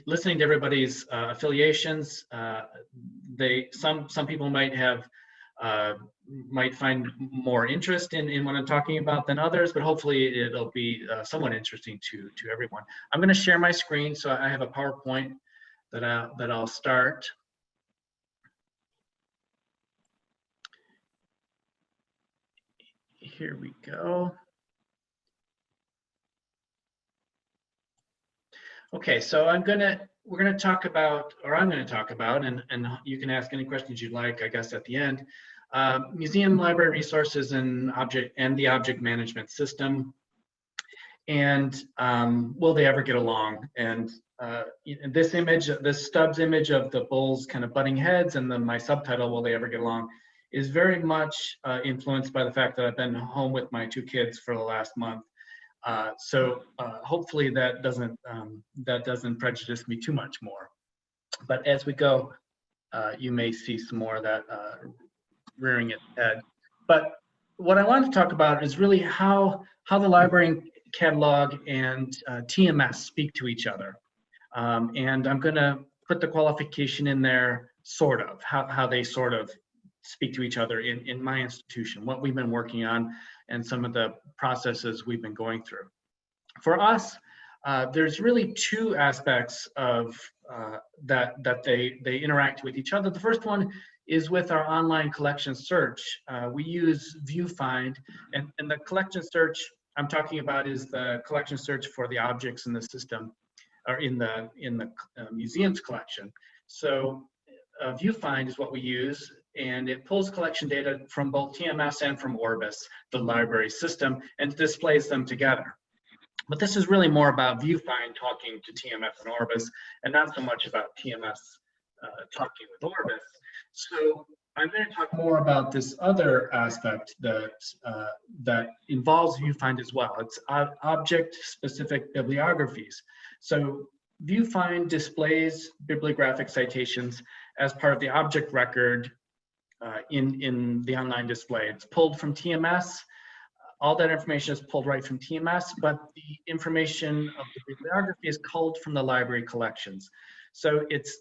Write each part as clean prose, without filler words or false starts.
listening to everybody's affiliations. Some people might have might find more interest in what I'm talking about than others, but hopefully it'll be somewhat interesting to everyone. I'm going to share my screen, so I have a PowerPoint that I'll start. Here we go. Okay, so we're going to talk about, and you can ask any questions you'd like, I guess, at the end. Museum library resources and the object management system, and will they ever get along? And this image, this Stubbs image of the bulls kind of butting heads, and then my subtitle, "Will they ever get along?" is very much influenced by the fact that I've been home with my 2 kids for the last month. So hopefully that doesn't prejudice me too much more. But as we go, you may see some more of that rearing its head. But what I want to talk about is really how the library catalog and TMS speak to each other. And I'm going to put the qualification in there, sort of, how they sort of speak to each other in my institution, what we've been working on, and some of the processes we've been going through. For us, there's really 2 aspects of that they interact with each other. The first one is with our online collection search. We use ViewFind, and the collection search I'm talking about is the collection search for the objects in the system, or in the museum's collection. So ViewFind is what we use, and it pulls collection data from both TMS and from Orbis, the library system, and displays them together. But this is really more about ViewFind talking to TMS and Orbis, and not so much about TMS talking with Orbis. So I'm going to talk more about this other aspect that involves ViewFind as well. It's object-specific bibliographies. So ViewFind displays bibliographic citations as part of the object record in the online display. It's pulled from TMS. All that information is pulled right from TMS, but the information of the bibliography is culled from the library collections. So it's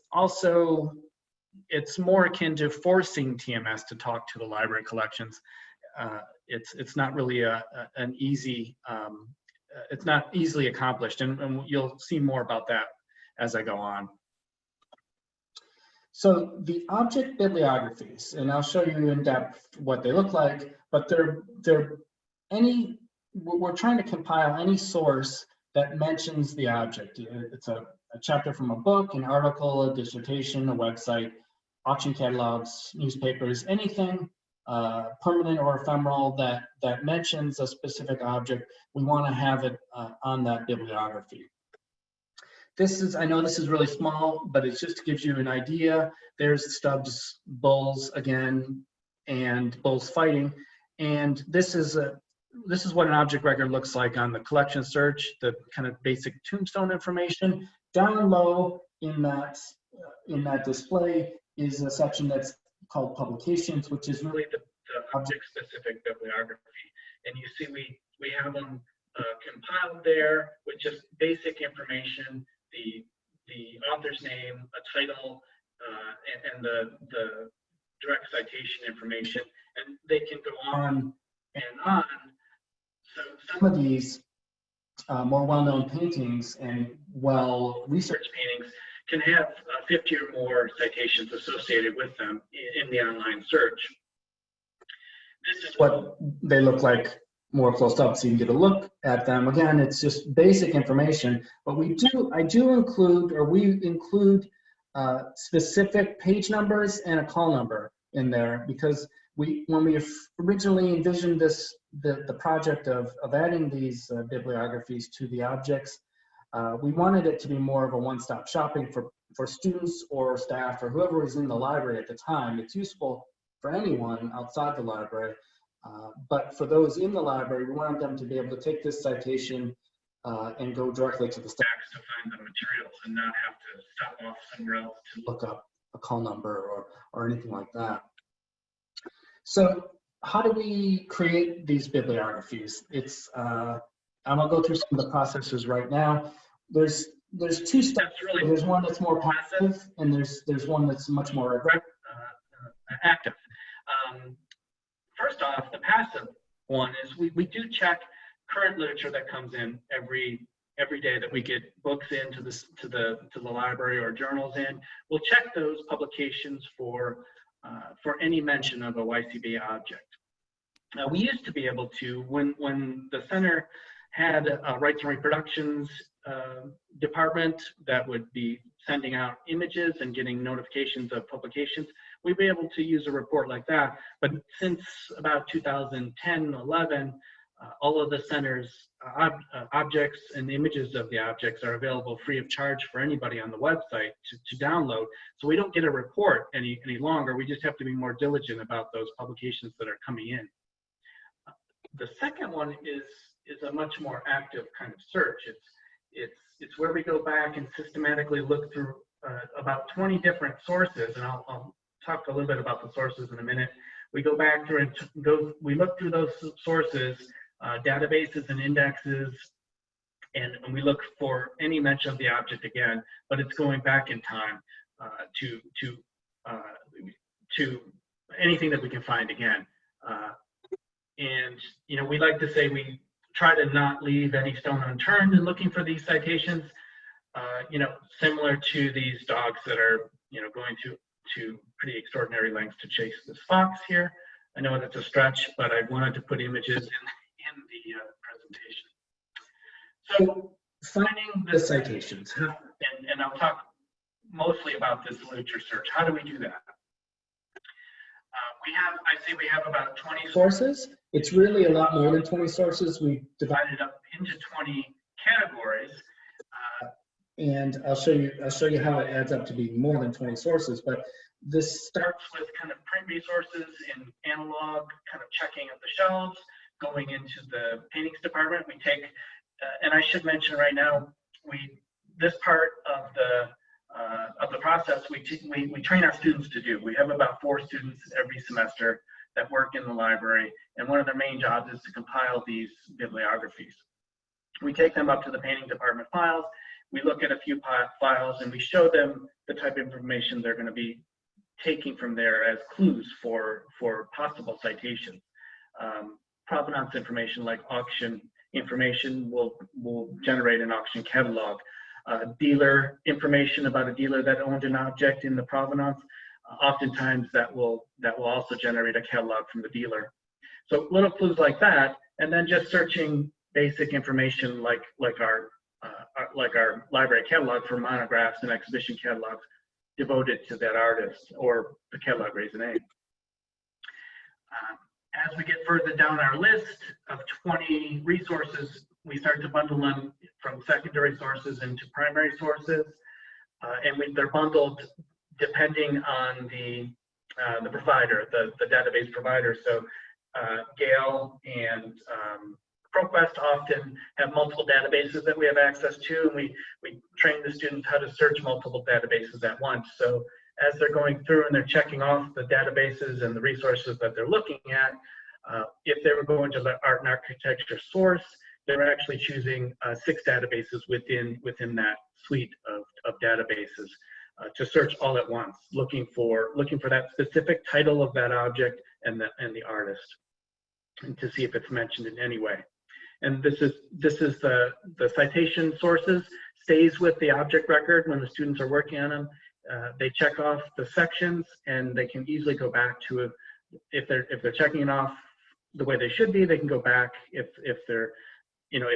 more akin to forcing TMS to talk to the library collections. It's not really an easy, it's not easily accomplished, and you'll see more about that as I go on. So the object bibliographies, and I'll show you in depth what they look like, but we're trying to compile any source that mentions the object. It's a chapter from a book, an article, a dissertation, a website, auction catalogs, newspapers, anything permanent or ephemeral that mentions a specific object. We want to have it on that bibliography. I know this is really small, but it just gives you an idea. There's Stubbs bulls again, and bulls fighting, and this is what an object record looks like on the collection search. The kind of basic tombstone information. Down low in that display is a section that's called publications, which is really the object-specific bibliography. And you see we have them compiled there with just basic information, the author's name, a title, and the direct citation information, and they can go on and on. So some of these more well-known paintings and well-researched paintings can have 50 or more citations associated with them in the online search. This is what they look like more close up, so you can get a look at them. Again, it's just basic information, but we include specific page numbers and a call number in there, because when we originally envisioned the project of adding these bibliographies to the objects, we wanted it to be more of a one-stop shopping for students or staff or whoever was in the library at the time. It's useful for anyone outside the library, but for those in the library, we wanted them to be able to take this citation and go directly to the stacks to find the materials and not have to stop off somewhere else to look up a call number or anything like that. So how do we create these bibliographies? I'm gonna go through some of the processes right now. there's two steps really. There's one that's more passive, and there's one that's much more active. First off, the passive one is we do check current literature that comes in every day that we get books into the library or journals in. We'll check those publications for any mention of a YCB object. We used to be able to, when the center had a rights and reproductions department that would be sending out images and getting notifications of publications, we'd be able to use a report like that. But since about 2010, 11, all of the center's objects and images of the objects are available free of charge for anybody on the website to download. So we don't get a report any longer. We just have to be more diligent about those publications that are coming in. The second one is a much more active kind of search. It's where we go back and systematically look through about 20 different sources, and I'll talk a little bit about the sources in a minute. We go back through and we look through those sources, databases and indexes, and we look for any mention of the object again, but it's going back in time to anything that we can find again. And we like to say we try to not leave any stone unturned in looking for these citations. Similar to these dogs that are going to pretty extraordinary lengths to chase this fox here. I know that's a stretch, but I wanted to put images in the presentation. So finding the citations, and I'll talk mostly about this literature search. How do we do that? We have about 20 sources. It's really a lot more than 20 sources. We divided up into 20 categories. And I'll show you how it adds up to be more than 20 sources. But this starts with kind of print resources and analog, kind of checking of the shelves, going into the paintings department. We take, and I should mention right now, this part of the process we train our students to do. We have about 4 students every semester that work in the library, and one of their main jobs is to compile these bibliographies. We take them up to the painting department files. We look at a few files and we show them the type of information they're going to be taking from there as clues for possible citations. Provenance information like auction information will generate an auction catalog. Dealer information about a dealer that owned an object in the provenance, oftentimes that will also generate a catalog from the dealer. So little clues like that, and then just searching basic information like our library catalog for monographs and exhibition catalogs devoted to that artist or the catalog raisonné. As we get further down our list of 20 resources, we start to bundle them from secondary sources into primary sources, and they're bundled depending on the provider, the database provider. So Gale and ProQuest often have multiple databases that we have access to, and we train the students how to search multiple databases at once. So as they're going through and they're checking off the databases and the resources that they're looking at, if they were going to the art and architecture source, they're actually choosing 6 databases within that suite of databases to search all at once, looking for that specific title of that object and the artist, and to see if it's mentioned in any way. And this is the citation sources stays with the object record when the students are working on them. They check off the sections, and they can easily go back to it. If they're checking it off the way they should be, they can go back. If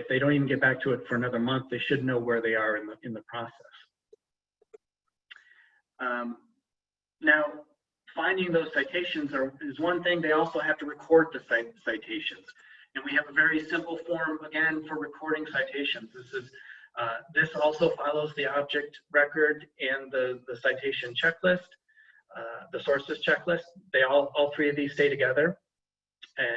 they don't even get back to it for another month, they should know where they are in the process. Now, finding those citations is one thing. They also have to record the citations, and we have a very simple form again for recording citations. This also follows the object record and the citation checklist, the sources checklist. They all 3 of these stay together.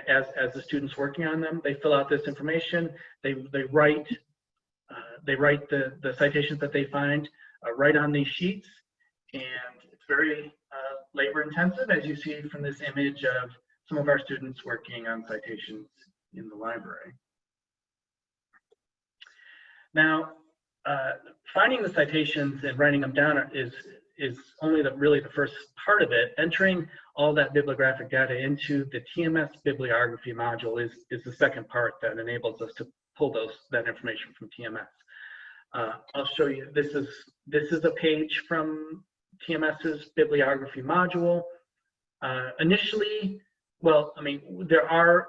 As the students working on them, they fill out this information. They write the citations that they find right on these sheets, and it's very labor intensive, as you see from this image of some of our students working on citations in the library. Now, finding the citations and writing them down is only really the first part of it. Entering all that bibliographic data into the TMS Bibliography Module is the second part that enables us to pull that information from TMS. I'll show you, this is a page from TMS's Bibliography Module. Initially, well, I mean, there are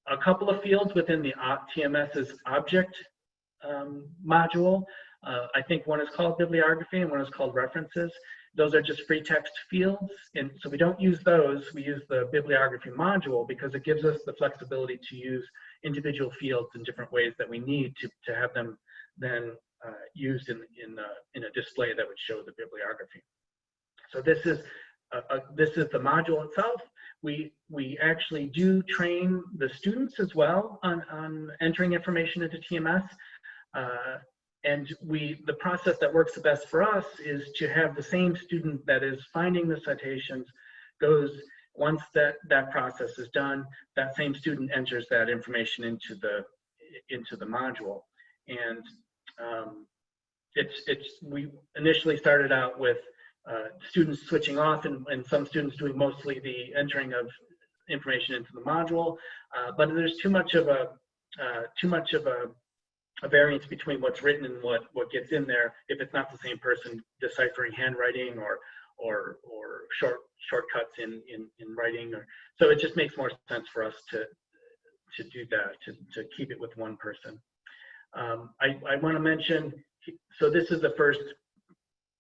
a couple of fields within the TMS's object module. I think one is called bibliography and one is called references. Those are just free text fields, and so we don't use those. We use the bibliography module because it gives us the flexibility to use individual fields in different ways that we need to have them then used in a display that would show the bibliography. So this is the module itself. We actually do train the students as well on entering information into TMS. And the process that works the best for us is to have the same student that is finding the citations once that process is done, that same student enters that information into the module. And we initially started out with students switching off and some students doing mostly the entering of information into the module, but there's too much of a variance between what's written and what gets in there if it's not the same person deciphering handwriting or shortcuts in writing. So it just makes more sense for us to do that, to keep it with one person. I want to mention, so this is the first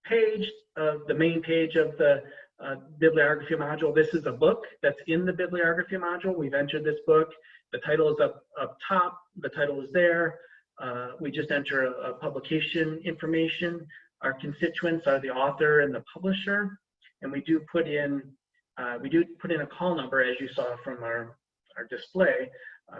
page of the main page of the bibliography module. This is a book that's in the bibliography module. We've entered this book. The title is up top. The title is there. We just enter a publication information. Our constituents are the author and the publisher, and we do put in a call number, as you saw from our display,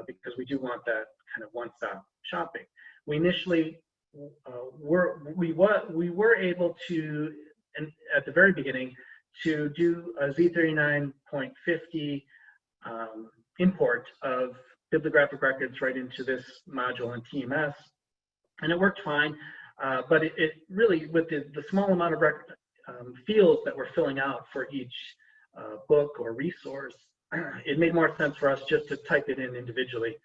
because we do want that kind of one-stop shopping. We initially we were able to, and at the very beginning, to do a Z39.50 import of bibliographic records right into this module in TMS, and it worked fine. But it really, with the small amount of fields that we're filling out for each book or resource, it made more sense for us just to type it in individually.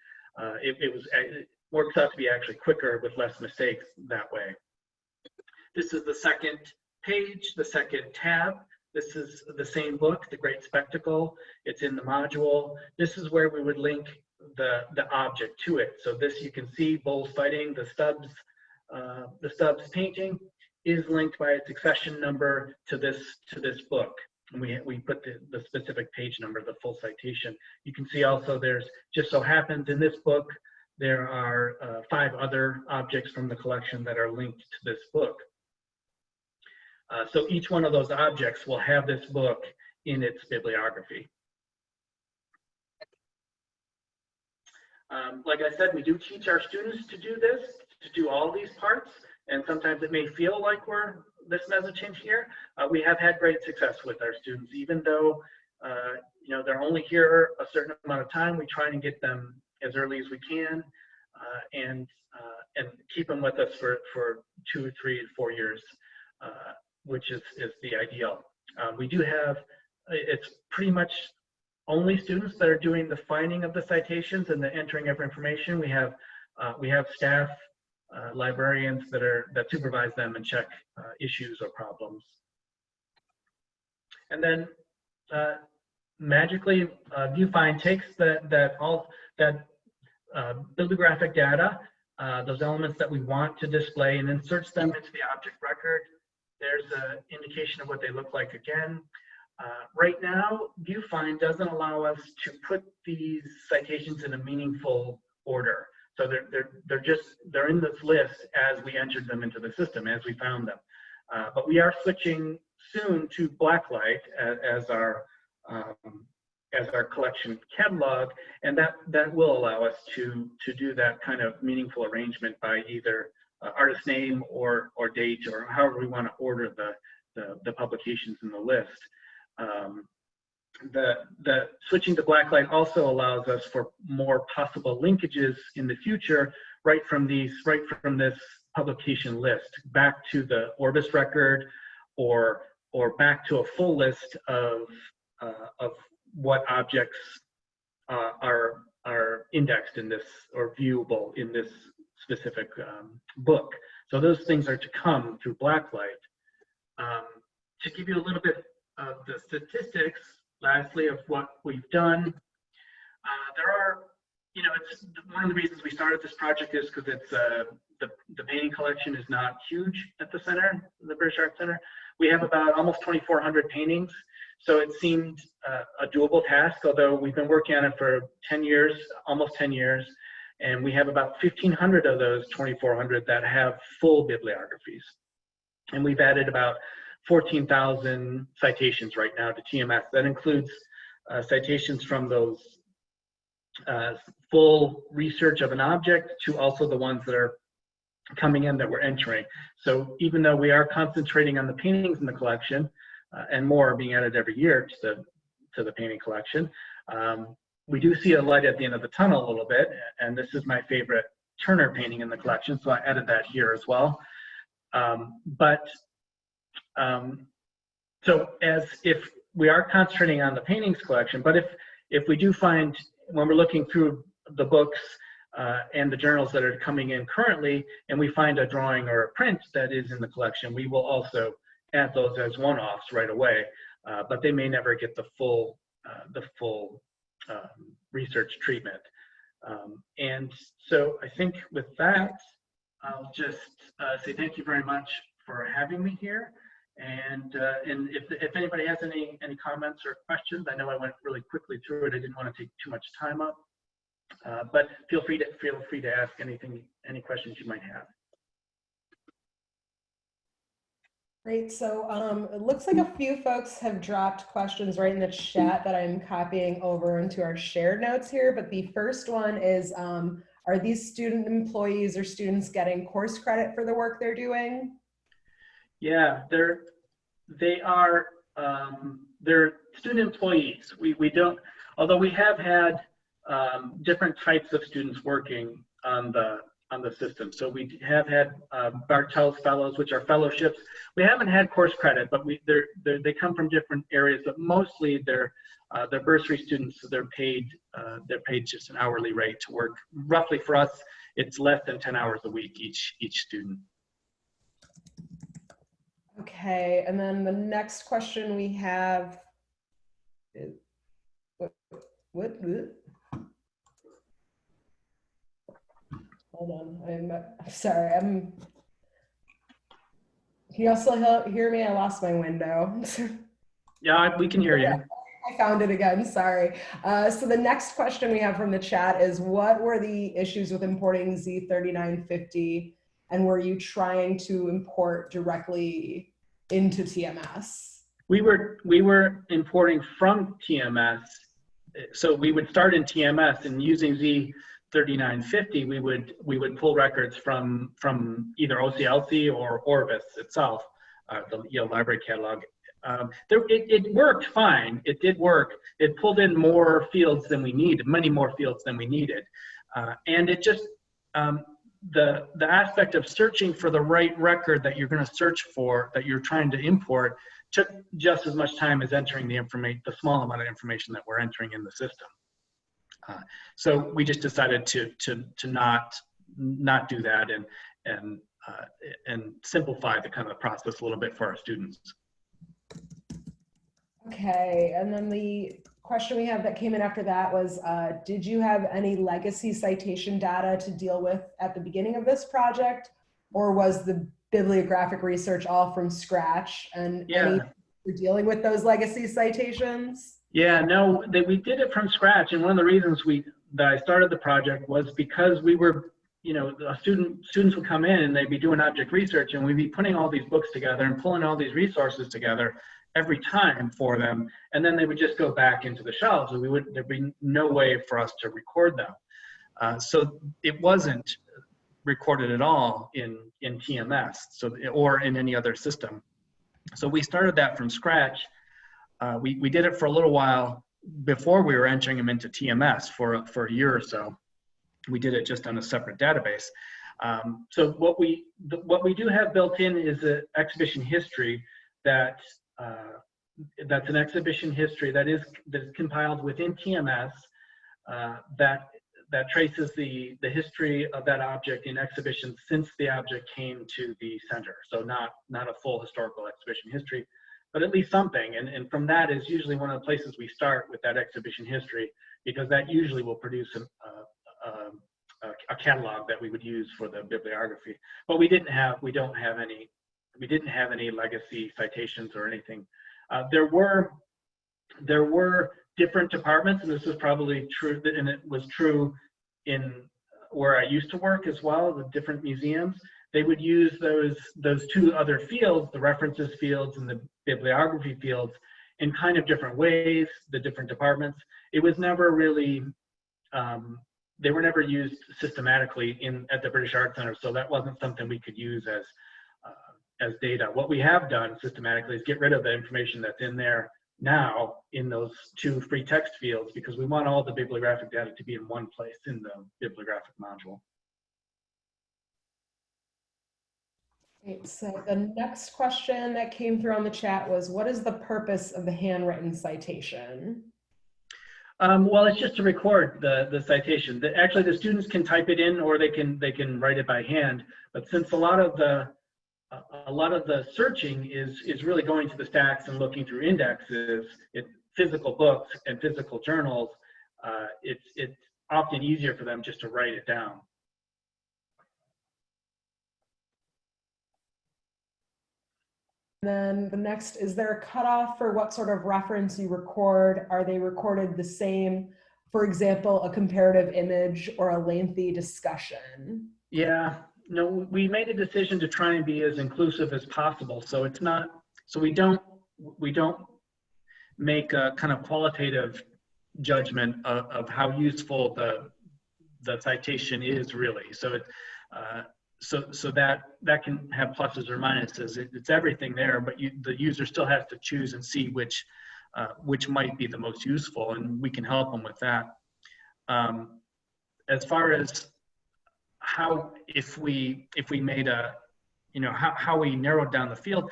It works out to be actually quicker with less mistakes that way. This is the second page, the second tab. This is the same book, The Great Spectacle. It's in the module. This is where we would link the object to it. So this, you can see Bull's fighting, the Stubbs painting is linked by its accession number to this book. And we put the specific page number, the full citation. You can see also there's, just so happens in this book, there are 5 other objects from the collection that are linked to this book. So each one of those objects will have this book in its bibliography. Like I said, we do teach our students to do this, to do all these parts, and sometimes it may feel like we're this messaging here. We have had great success with our students, even though they're only here a certain amount of time. We try and get them as early as we can, and keep them with us for 2, 3, 4 years, which is the ideal. We do have, it's pretty much only students that are doing the finding of the citations and the entering of information. We have staff, librarians that supervise them and check issues or problems. And then magically, ViewFind takes that bibliographic data, those elements that we want to display, and inserts them into the object record. There's an indication of what they look like again. Right now, ViewFind doesn't allow us to put these citations in a meaningful order. So they're in this list as we entered them into the system, as we found them. But we are switching soon to blacklight as our collection catalog, and that will allow us to do that kind of meaningful arrangement by either artist name or date, or however we want to order the publications in the list. The switching to blacklight also allows us for more possible linkages in the future, right from this publication list back to the Orbis record, or back to a full list of what objects are indexed in this or viewable in this specific book. So those things are to come through Blacklight. To give you a little bit of the statistics, lastly, of what we've done, there are, it's one of the reasons we started this project is because it's the painting collection is not huge at the center, the British Art Center. We have about almost 2,400 paintings, so it seemed a doable task, although we've been working on it for 10 years, almost 10 years, and we have about 1,500 of those 2,400 that have full bibliographies. And we've added about 14,000 citations right now to TMS. That includes citations from those full research of an object to also the ones that are coming in that we're entering. So even though we are concentrating on the paintings in the collection, and more are being added every year to the painting collection, we do see a light at the end of the tunnel a little bit, and this is my favorite Turner painting in the collection, so I added that here as well. So as if we are concentrating on the paintings collection, but if we do find, when we're looking through the books and the journals that are coming in currently, and we find a drawing or a print that is in the collection, we will also add those as one-offs right away, but they may never get the full research treatment. And so I think with that, I'll just say thank you very much for having me here. And if anybody has any comments or questions, I know I went really quickly through it. I didn't want to take too much time up, but feel free to ask any questions you might have. Great. So it looks like a few folks have dropped questions right in the chat that I'm copying over into our shared notes here. But the first one is, are these student employees or students getting course credit for the work they're doing? Yeah, they're student employees. We don't, although we have had different types of students working on the system. So we have had Bartels Fellows, which are fellowships. We haven't had course credit, but they come from different areas. But mostly they're bursary students. So they're paid just an hourly rate to work. Roughly for us, it's less than 10 hours a week each student. Okay, and then the next question we have is, what? Hold on, I'm sorry. Can you also hear me? I lost my window. Yeah, we can hear you. I found it again, sorry. So the next question we have from the chat is, what were the issues with importing Z3950? And were you trying to import directly into TMS? We were importing from TMS. So we would start in TMS, and using Z3950, we would pull records from either OCLC or Orbis itself, the Yale Library Catalog. It worked fine. It did work. It pulled in more fields than we needed, many more fields than we needed, and it just the aspect of searching for the right record that you're going to search for, that you're trying to import, took just as much time as entering the small amount of information that we're entering in the system. So we just decided to not do that and simplify the kind of process a little bit for our students. Okay, and then the question we have that came in after that was, did you have any legacy citation data to deal with at the beginning of this project, or was the bibliographic research all from scratch? And yeah, you're dealing with those legacy citations? Yeah, no, we did it from scratch, and one of the reasons that I started the project was because we were, students would come in and they'd be doing object research, and we'd be putting all these books together and pulling all these resources together every time for them, and then they would just go back into the shelves, and there'd be no way for us to record them. So it wasn't recorded at all in TMS, or in any other system. So we started that from scratch. We did it for a little while before we were entering them into TMS for a year or so. We did it just on a separate database. So what we do have built in is an exhibition history that's an exhibition history that is compiled within TMS that traces the history of that object in exhibition since the object came to the center. So not a full historical exhibition history, but at least something. And from that is usually one of the places we start with that exhibition history, because that usually will produce a catalog that we would use for the bibliography. But we didn't have any legacy citations or anything. There were different departments, and this is probably true, and it was true in where I used to work as well, the different museums. They would use those two other fields, the references fields and the bibliography fields, in kind of different ways, the different departments. It was never really, they were never used systematically at the British Art Center, so that wasn't something we could use as data. What we have done systematically is get rid of the information that's in there now in those two free text fields, because we want all the bibliographic data to be in one place in the bibliographic module. Great. So the next question that came through on the chat was, what is the purpose of the handwritten citation? Well, it's just to record the citation. Actually, the students can type it in, or they can write it by hand. But since a lot of the searching is really going to the stacks and looking through indexes, physical books and physical journals, it's often easier for them just to write it down. Then the next, is there a cutoff for what sort of reference you record? Are they recorded the same, for example, a comparative image or a lengthy discussion? Yeah, no, we made a decision to try and be as inclusive as possible. So it's not, so we don't make a kind of qualitative judgment of how useful the citation is really. So so that can have pluses or minuses. It's everything there, but the user still has to choose and see which might be the most useful, and we can help them with that. As far as how, if we made a, how we narrowed down the field,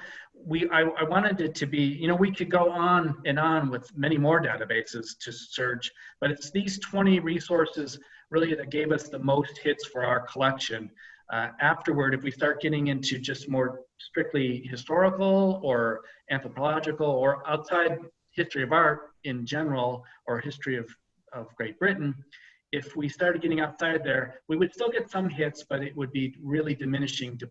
I wanted it to be, we could go on and on with many more databases to search, but it's these 20 resources really that gave us the most hits for our collection. Afterward, if we start getting into just more strictly historical or anthropological or outside history of art in general, or history of Great Britain, if we started getting outside there, we would still get some hits, but it would be really diminishing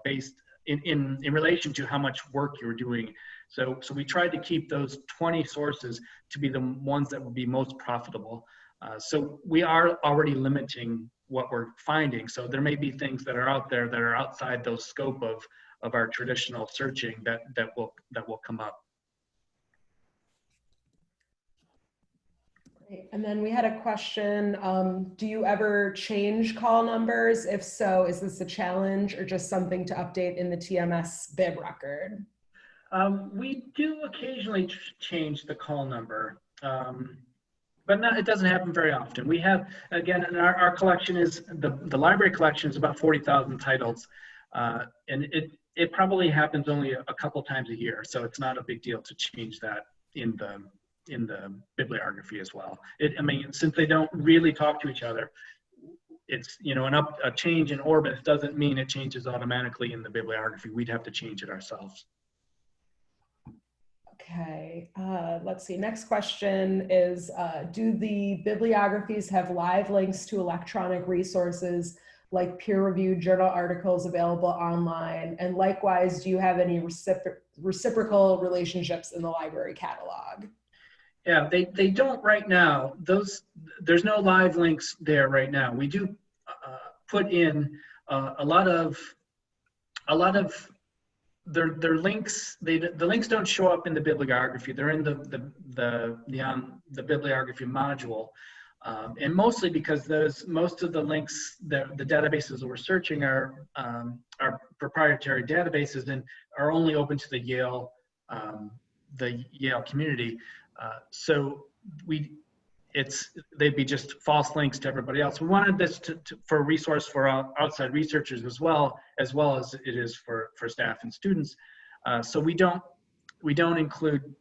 based in relation to how much work you're doing. So we tried to keep those 20 sources to be the ones that would be most profitable. So we are already limiting what we're finding. So there may be things that are out there that are outside those scope of our traditional searching that will come up. Great. And then we had a question, do you ever change call numbers? If so, is this a challenge or just something to update in the TMS bib record? We do occasionally change the call number. But it doesn't happen very often. We have, again, and our collection is, the library collection is about 40,000 titles. And it probably happens only a couple times a year. So it's not a big deal to change that in the bibliography as well. I mean, since they don't really talk to each other, it's, a change in orbit doesn't mean it changes automatically in the bibliography. We'd have to change it ourselves. Okay, let's see. Next question is, do the bibliographies have live links to electronic resources like peer-reviewed journal articles available online? And likewise, do you have any reciprocal relationships in the library catalog? Yeah, they don't right now. There's no live links there right now. We do put in a lot of their links. The links don't show up in the bibliography. They're in the bibliography module, and mostly because most of the links, the databases that we're searching are proprietary databases and are only open to the Yale community. So they'd be just false links to everybody else. We wanted this for a resource for outside researchers as well as it is for staff and students. So we don't include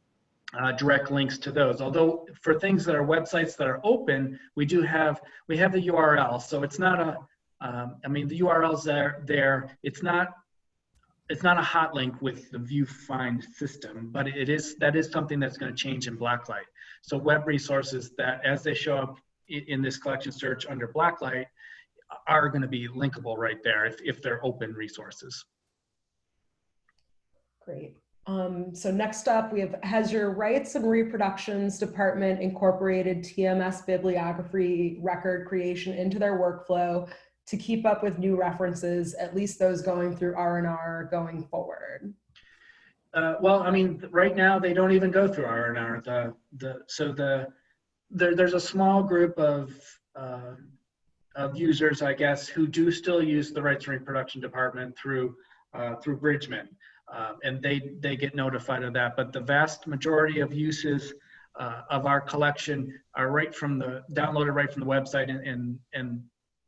direct links to those. Although for things that are websites that are open, we have the URL. So it's not a, I mean, the URLs there. It's not a hot link with the ViewFind system, but that is something that's going to change in Blacklight. So web resources that, as they show up in this collection search under Blacklight, are going to be linkable right there if they're open resources. Great. So next up, we have, has your rights and reproductions department incorporated TMS bibliography record creation into their workflow to keep up with new references, at least those going through R&R going forward? Well, I mean, right now they don't even go through R&R. There's a small group of users, I guess, who do still use the rights and reproduction department through Bridgman, and they get notified of that. But the vast majority of uses of our collection are downloaded right from the website, and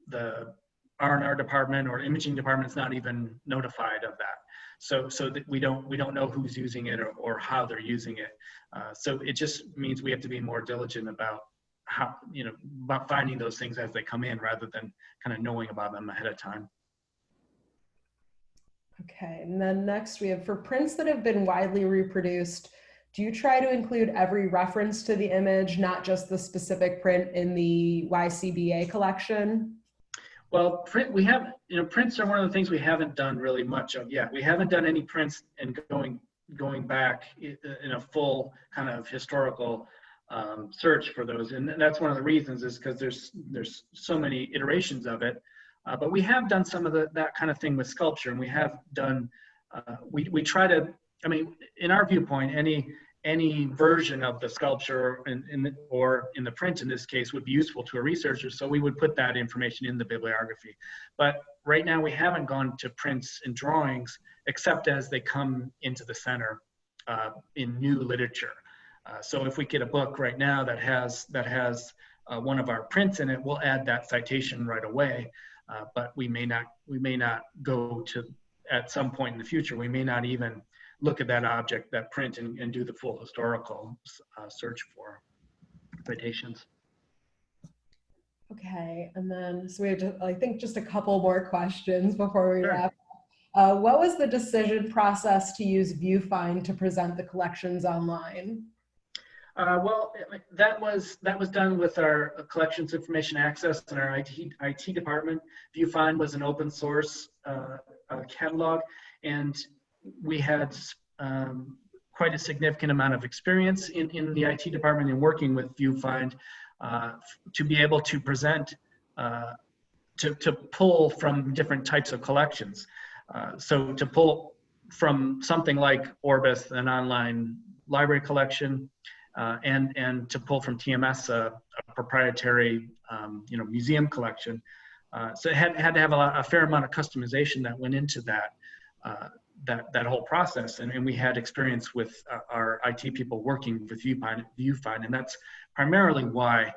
the R&R department or imaging department is not even notified of that. So that we don't know who's using it or how they're using it. So it just means we have to be more diligent about about finding those things as they come in rather than kind of knowing about them ahead of time. Okay, and then next we have, for prints that have been widely reproduced, do you try to include every reference to the image, not just the specific print in the YCBA collection? Well, prints are one of the things we haven't done really much of yet. We haven't done any prints and going back in a full kind of historical search for those, and that's one of the reasons is because there's so many iterations of it. But we have done some of that kind of thing with sculpture, and we have done. We try to. I mean, in our viewpoint, any version of the sculpture or in the print in this case would be useful to a researcher, so we would put that information in the bibliography. But right now we haven't gone to prints and drawings except as they come into the center in new literature. So if we get a book right now that has one of our prints in it, we'll add that citation right away. But we may not go to, at some point in the future, we may not even look at that object, that print, and do the full historical search for citations. Okay, and then, so we have, I think, just a couple more questions before we wrap up. What was the decision process to use ViewFind to present the collections online? Well, that was done with our collections information access and our IT department. ViewFind was an open source catalog, and we had quite a significant amount of experience in the IT department in working with ViewFind to be able to present, to pull from different types of collections. So to pull from something like Orbis, an online library collection, and to pull from TMS, a proprietary museum collection. So it had to have a fair amount of customization that went into that whole process, and we had experience with our IT people working with ViewFind, and that's primarily why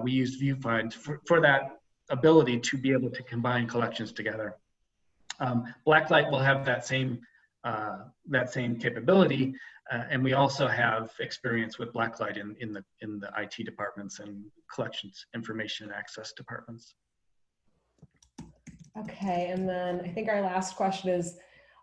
we used ViewFind for that ability to be able to combine collections together. Blacklight will have that same capability, and we also have experience with Blacklight in the IT departments and collections information and access departments. Okay, and then I think our last question is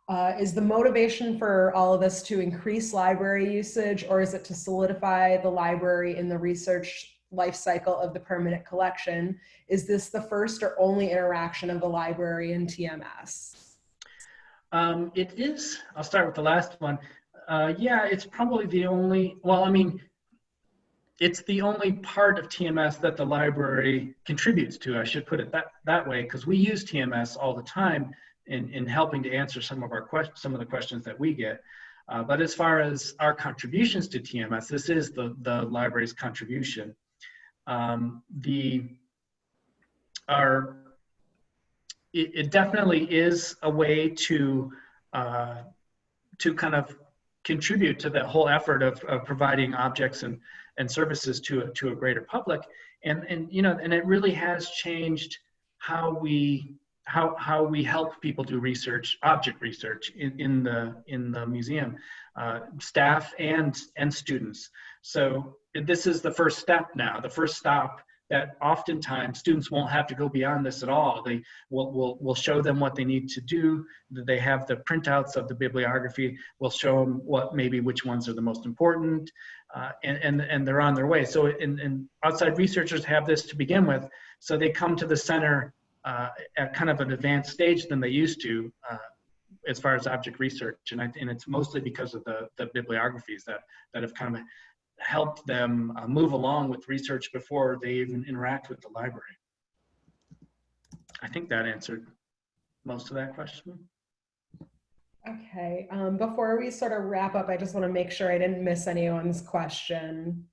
the motivation for all of this to increase library usage, or is it to solidify the library in the research life cycle of the permanent collection? Is this the first or only interaction of the library and TMS? It is. I'll start with the last one. Yeah, it's probably the only, well, I mean, it's the only part of TMS that the library contributes to. I should put it that way, because we use TMS all the time in helping to answer some of the questions that we get. But as far as our contributions to TMS, this is the library's contribution. It definitely is a way to kind of contribute to the whole effort of providing objects and services to a greater public. And it really has changed how we help people do research, object research in the museum, staff and students. So this is the first step now, the first stop that oftentimes students won't have to go beyond this at all. We'll show them what they need to do. They have the printouts of the bibliography. We'll show them which ones are the most important, and they're on their way. So and outside researchers have this to begin with, so they come to the center at kind of an advanced stage than they used to as far as object research, and it's mostly because of the bibliographies that have kind of helped them move along with research before they even interact with the library. I think that answered most of that question. Okay, before we sort of wrap up, I just want to make sure I didn't miss anyone's question.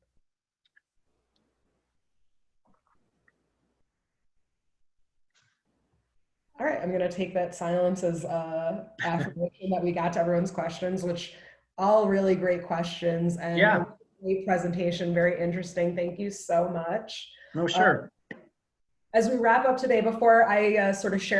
All right, I'm going to take that silence as affirmation that we got to everyone's questions, which all really great questions, and yeah, great presentation, very interesting. Thank you so much. No, sure. As we wrap up today, before I sort of share out